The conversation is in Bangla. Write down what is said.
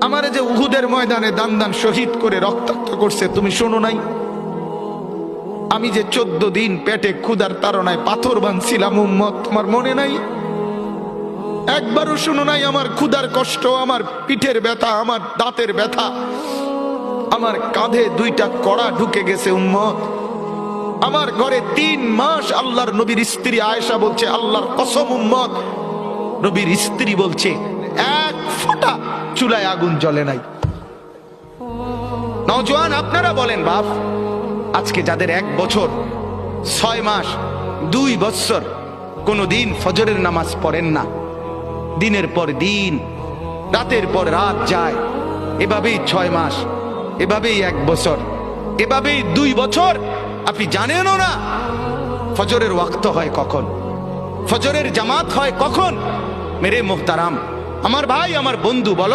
আমারে যে উহুদের ময়দানে দান দান শহীদ করে রক্তাক্ত করছে তুমি শোনো নাই? আমি যে 14 দিন পেটে ক্ষুধার তাড়নায় পাথর বাঁধছিলাম উম্মত, তোমার মনে নাই? একবারও শুনো নাই আমার ক্ষুধার কষ্ট, আমার পিঠের ব্যথা, আমার দাঁতের ব্যথা, আমার কাঁধে 2টা কড়া ঢুকে গেছে উম্মত। আমার ঘরে 3 মাস আল্লাহর নবীর স্ত্রী আয়েশা বলছে, আল্লাহর কসম উম্মত, নবীর স্ত্রী বলছে 1 ফোঁটা চুলায় আগুন জ্বলে নাই। নওজোয়ান আপনারা বলেন বাপ, আজকে যাদের 1 বছর 6 মাস 2 বছর কোনদিন ফজরের নামাজ পড়েন না, দিনের পর দিন রাতের পর রাত যায়, এভাবেই 6 মাস, এভাবেই 1 বছর, এভাবেই 2 বছর, আপনি জানেনও না ফজরের ওয়াক্ত হয় কখন, ফজরের জামাত হয় কখন। মেরে মোহতারাম, আমার ভাই, আমার বন্ধু, বলো